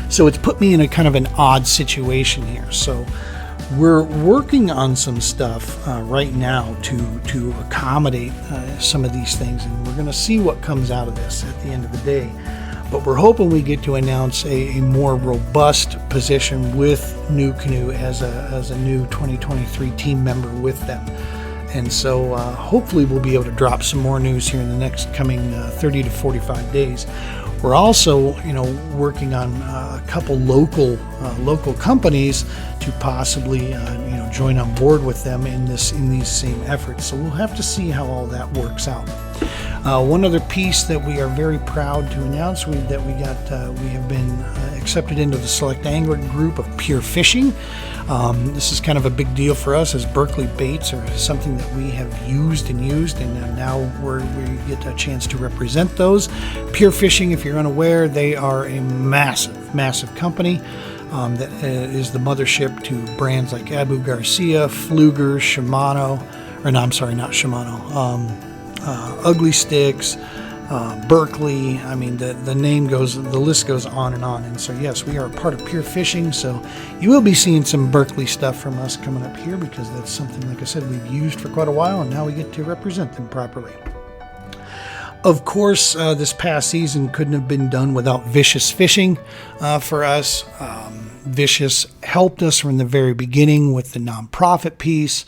So it's put me in a kind of an odd situation here. So we're working on some stuff right now to accommodate some of these things, and we're going to see what comes out of this at the end of the day. But we're hoping we get to announce a more robust position with New Canoe as a new 2023 team member with them. And so hopefully we'll be able to drop some more news here in the next coming 30 to 45 days. We're also, working on a couple local companies to possibly, join on board with them in these same efforts. So we'll have to see how all that works out. One other piece that we are very proud to announce we have been accepted into the select angler group of Pure Fishing. This is kind of a big deal for us, as Berkeley baits are something that we have used, and now we get a chance to represent those. Pure Fishing, if you're unaware, they are a massive company that is the mothership to brands like Abu Garcia, Fluger, Shimano, Ugly Sticks, Berkeley. I mean, the list goes on and on. And so, yes, we are a part of Pure Fishing. So you will be seeing some Berkeley stuff from us coming up here, because that's something, like I said, we've used for quite a while, and now we get to represent them properly. Of course, this past season couldn't have been done without Vicious Fishing for us. Vicious helped us from the very beginning with the nonprofit piece.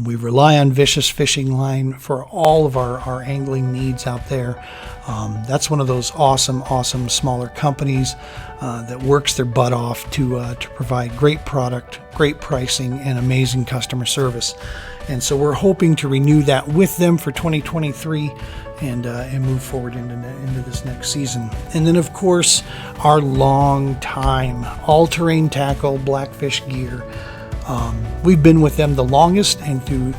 We rely on Vicious Fishing Line for all of our angling needs out there. That's one of those awesome smaller companies that works their butt off to provide great product, great pricing, and amazing customer service. And so we're hoping to renew that with them for 2023 and move forward into this next season. And then, of course, our long time all-terrain tackle, Blackfish Gear. We've been with them the longest, and through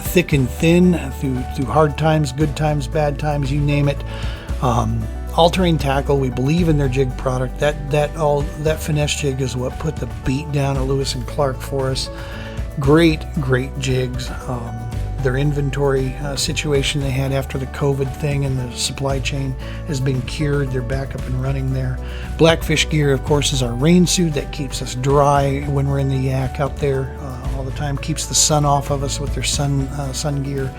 thick and thin, through hard times, good times, bad times, you name it. All-terrain tackle, we believe in their jig product. That finesse jig is what put the beat down at Lewis and Clark for us. Great jigs. Their inventory situation they had after the COVID thing and the supply chain has been cured. They're back up and running there. Blackfish Gear, of course, is our rain suit that keeps us dry when we're in the yak out there all the time. Keeps the sun off of us with their sun gear.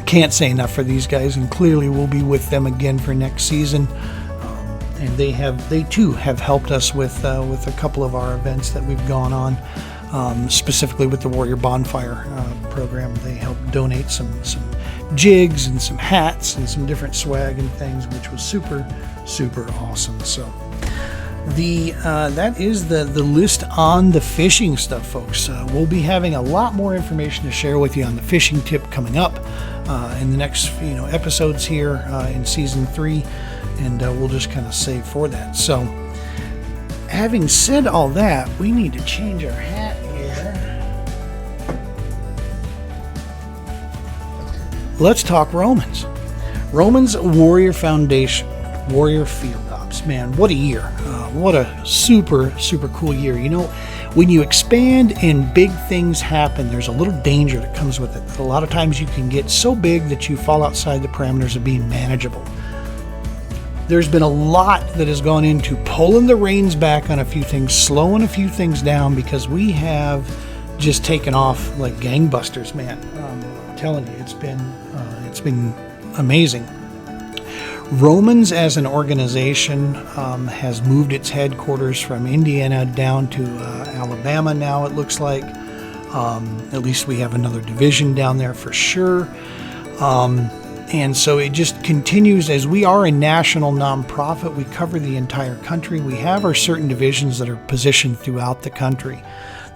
Can't say enough for these guys, and clearly we'll be with them again for next season. And they too have helped us with a couple of our events that we've gone on. Specifically with the Warrior Bonfire program. They helped donate some jigs and some hats and some different swag and things, which was super awesome. So that is the list on the fishing stuff, folks. We'll be having a lot more information to share with you on the fishing tip coming up in the next episodes here in season 3. and we'll just kind of save for that. So having said all that, we need to change our hat here. Let's talk Romans. Romans Warrior Foundation, Warrior Field Ops. Man, what a year. What a super cool year. You know, when you expand and big things happen, there's a little danger that comes with it. A lot of times you can get so big that you fall outside the parameters of being manageable. There's been a lot that has gone into pulling the reins back on a few things, slowing a few things down, because we have just taken off like gangbusters, man. I'm telling you, it's been amazing. Romans as an organization has moved its headquarters from Indiana down to Alabama now, it looks like. At least we have another division down there for sure. And so it just continues. As we are a national nonprofit, we cover the entire country. We have our certain divisions that are positioned throughout the country.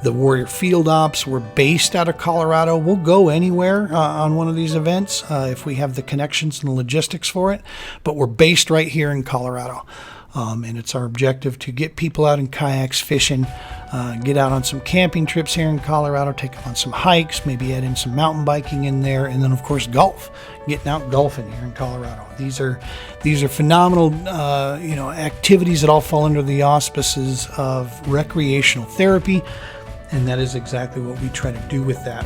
The Warrior Field Ops, we're based out of Colorado. We'll go anywhere on one of these events if we have the connections and the logistics for it. But we're based right here in Colorado. And it's our objective to get people out in kayaks, fishing, get out on some camping trips here in Colorado, take them on some hikes, maybe add in some mountain biking in there, and then of course golf, getting out golfing here in Colorado. These are phenomenal activities that all fall under the auspices of recreational therapy, and that is exactly what we try to do with that.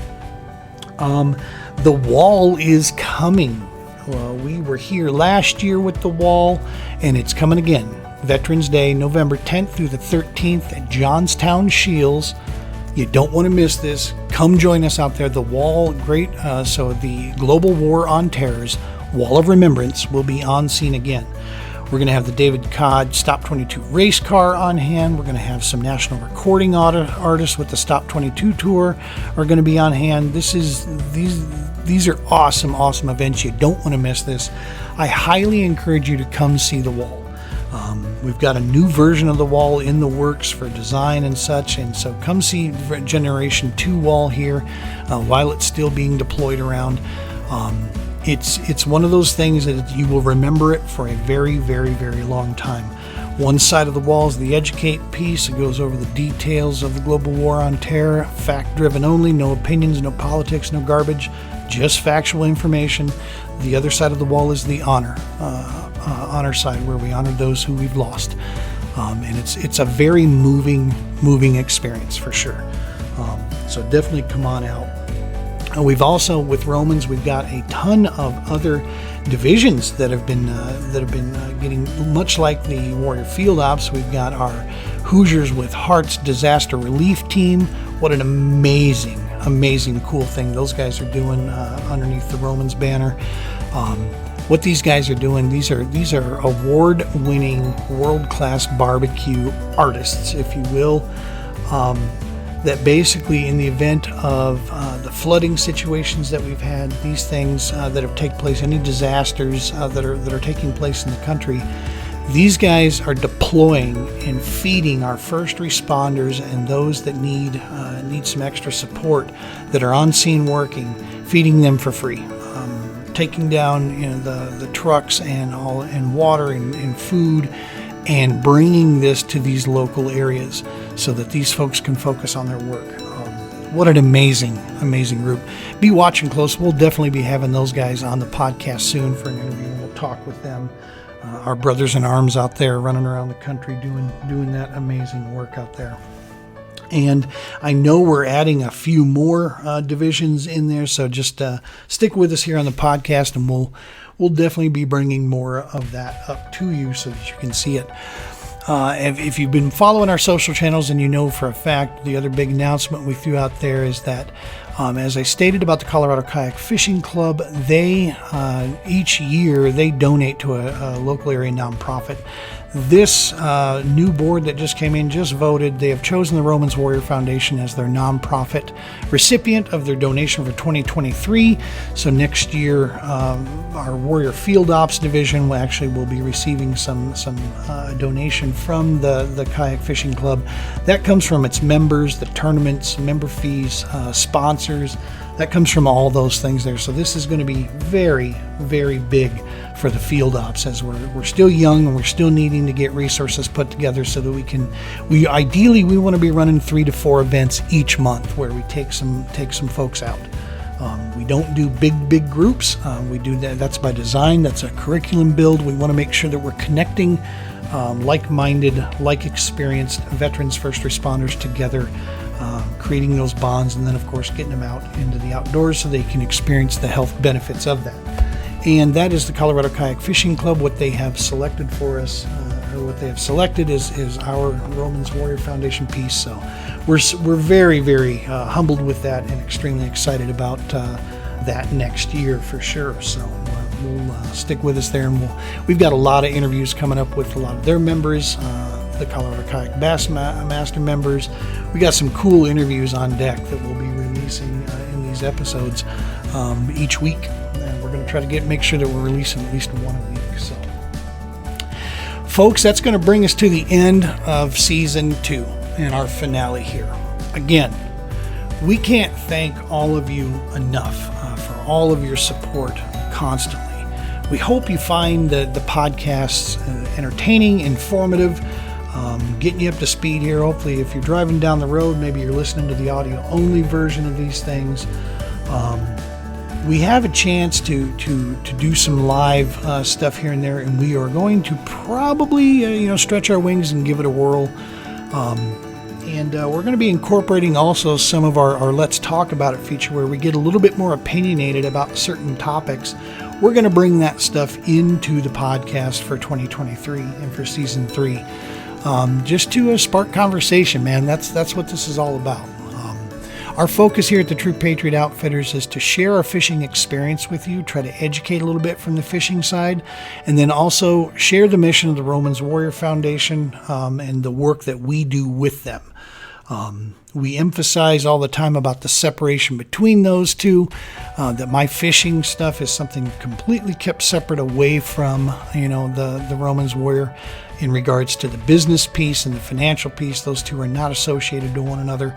The wall is coming. Well, we were here last year with the wall, and it's coming again. Veterans Day, November 10th through the 13th at Johnstown Shields. You don't want to miss this. Come join us out there. The wall, great. So the Global War on Terror's Wall of Remembrance will be on scene again. We're going to have the David Codd Stop 22 race car on hand. We're going to have some national recording artists with the Stop 22 tour are going to be on hand. These are awesome events. You don't want to miss this. I highly encourage you to come see the wall. We've got a new version of the wall in the works for design and such, and so come see Generation 2 wall here while it's still being deployed around. It's one of those things that you will remember it for a very long time. One side of the wall is the educate piece. It goes over the details of the global war on terror, fact-driven only, no opinions, no politics, no garbage, just factual information. The other side of the wall is the honor side, where we honor those who we've lost. And it's a very moving experience for sure. So definitely come on out. We've also, with Romans, we've got a ton of other divisions that have been getting much like the Warrior Field Ops. We've got our Hoosiers with Hearts Disaster Relief Team. What an amazing cool thing those guys are doing underneath the Romans banner. What these guys are doing, these are award-winning, world-class barbecue artists, if you will. That basically, in the event of the flooding situations that we've had, these things that have taken place, any disasters that are taking place in the country, these guys are deploying and feeding our first responders and those that need some extra support, that are on scene working, feeding them for free, taking down the trucks and water and food, and bringing this to these local areas so that these folks can focus on their work. What an amazing group. Be watching close. We'll definitely be having those guys on the podcast soon for an interview. We'll talk with them. Our brothers in arms out there running around the country doing that amazing work out there. And I know we're adding a few more divisions in there, so just stick with us here on the podcast, and we'll definitely be bringing more of that up to you so that you can see it. If you've been following our social channels, and you know for a fact, the other big announcement we threw out there is that, as I stated about the Colorado Kayak Fishing Club, they each year they donate to a local area nonprofit. This new board that just came in just voted. They have chosen the Romans Warrior Foundation as their nonprofit recipient of their donation for 2023. So next year, our Warrior Field Ops division will be receiving some donation from the Kayak Fishing Club. That comes from its members, the tournaments, member fees, sponsors, that comes from all those things there. So this is going to be very, very big for the field ops, as we're still young and we're still needing to get resources put together so that we ideally want to be running 3 to 4 events each month where we take some folks out. We don't do big groups. We do that's by design. That's a curriculum build. We want to make sure that we're connecting like-minded, like-experienced veterans, first responders together, creating those bonds, and then of course getting them out into the outdoors so they can experience the health benefits of that. And that is the Colorado Kayak Fishing Club. What they have selected for us, or what they have selected, is our Romans Warrior Foundation piece. So we're very, very humbled with that and extremely excited about that next year for sure. So we'll stick with us there, and we've got a lot of interviews coming up with a lot of their members, the Colorado Kayak Bassmaster members. We got some cool interviews on deck that we'll be releasing in these episodes each week, and we're going to try to make sure that we're releasing at least one a week. So, folks, that's going to bring us to the end of season 2 and our finale here. Again, we can't thank all of you enough for all of your support constantly. We hope you find the podcasts entertaining, informative, getting you up to speed here. Hopefully, if you're driving down the road, maybe you're listening to the audio-only version of these things. We have a chance to do some live stuff here and there, and we are going to probably stretch our wings and give it a whirl. And we're going to be incorporating also some of our Let's Talk About It feature, where we get a little bit more opinionated about certain topics. We're going to bring that stuff into the podcast for 2023 and for season 3, just to spark conversation, man. That's what this is all about. Our focus here at the True Patriot Outfitters is to share our fishing experience with you, try to educate a little bit from the fishing side, and then also share the mission of the Romans Warrior Foundation and the work that we do with them. We emphasize all the time about the separation between those two, that my fishing stuff is something completely kept separate away from, the Romans Warrior in regards to the business piece and the financial piece. Those two are not associated to one another.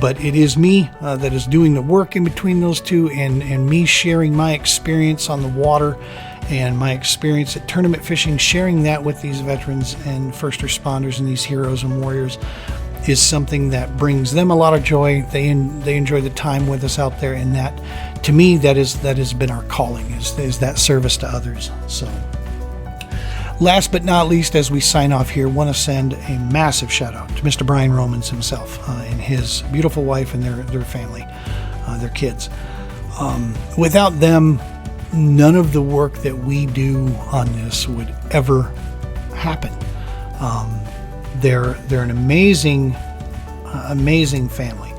But it is me that is doing the work in between those two, and me sharing my experience on the water and my experience at tournament fishing, sharing that with these veterans and first responders and these heroes and warriors is something that brings them a lot of joy. They enjoy the time with us out there, and that, to me, that has been our calling, is that service to others. So, last but not least, as we sign off here, want to send a massive shout out to Mr. Brian Romans himself and his beautiful wife and their family, their kids. Without them, none of the work that we do on this would ever happen. They're an amazing family.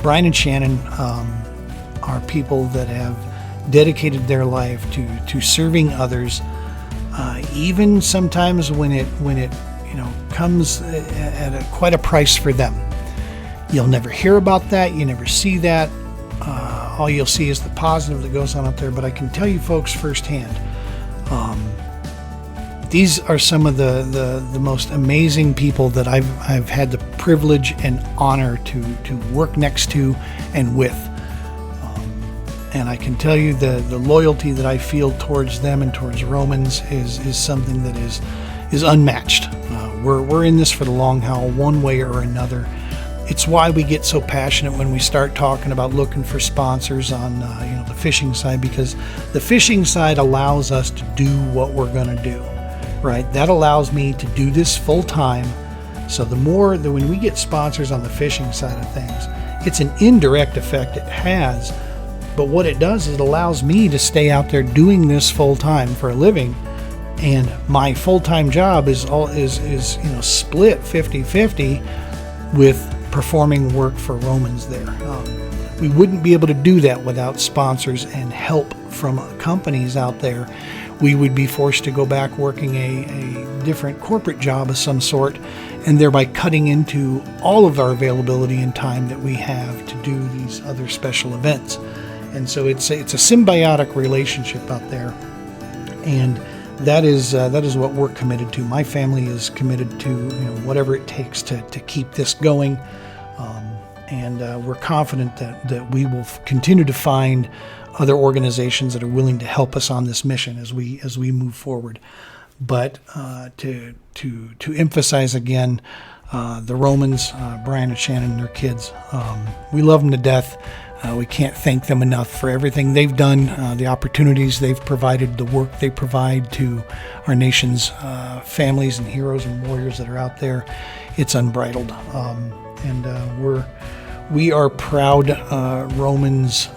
Brian and Shannon are people that have dedicated their life to serving others. Even sometimes when it comes at quite a price for them. You'll never hear about that. You never see that. All you'll see is the positive that goes on out there. But I can tell you folks firsthand, these are some of the most amazing people that I've had the privilege and honor to work next to and with. And I can tell you the loyalty that I feel towards them and towards Romans is something that is unmatched. We're in this for the long haul, one way or another. It's why we get so passionate when we start talking about looking for sponsors on the fishing side, because the fishing side allows us to do what we're going to do, right? That allows me to do this full time. So when we get sponsors on the fishing side of things, it's an indirect effect it has. But what it does is it allows me to stay out there doing this full time for a living, and my full-time job is split 50-50 with performing work for Romans there. We wouldn't be able to do that without sponsors and help from companies out there. We would be forced to go back working a different corporate job of some sort, and thereby cutting into all of our availability and time that we have to do these other special events. And so it's a symbiotic relationship out there, and that is what we're committed to. My family is committed to whatever it takes to keep this going, And we're confident that we will continue to find other organizations that are willing to help us on this mission as we move forward. But to emphasize again, the Romans, Brian and Shannon and their kids, we love them to death. We can't thank them enough for everything they've done, the opportunities they've provided, the work they provide to our nation's families and heroes and warriors that are out there. It's unbridled. We are proud Romans,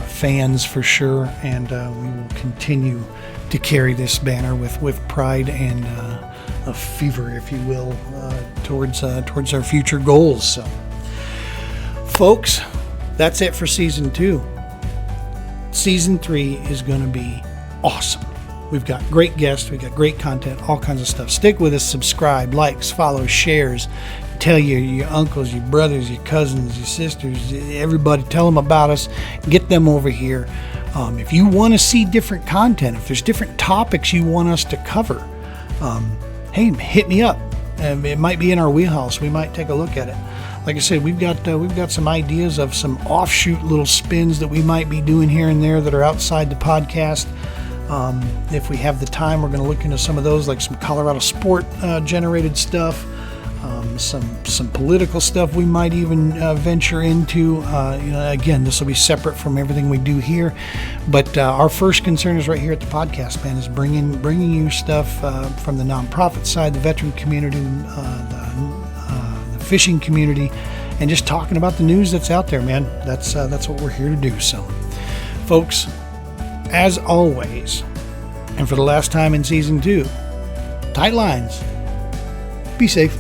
fans for sure, and we will continue to carry this banner with pride and a fever, if you will, towards our future goals. So, folks, that's it for Season 2. Season 3 is going to be awesome. We've got great guests, we've got great content, all kinds of stuff. Stick with us, subscribe, likes, follows, shares. Tell your uncles, your brothers, your cousins, your sisters, everybody, tell them about us. Get them over here. If you want to see different content, if there's different topics you want us to cover, hey, hit me up. It might be in our wheelhouse. We might take a look at it. Like I said, we've got some ideas of some offshoot little spins that we might be doing here and there that are outside the podcast. If we have the time, we're going to look into some of those, like some Colorado sport generated stuff. Some political stuff we might even venture into. Again, this will be separate from everything we do here, but our first concern is right here at the podcast, man, is bringing you stuff from the nonprofit side, the veteran community, the fishing community, and just talking about the news that's out there, man. That's what we're here to do. So, folks, as always, and for the last time in Season 2, tight lines. Be safe.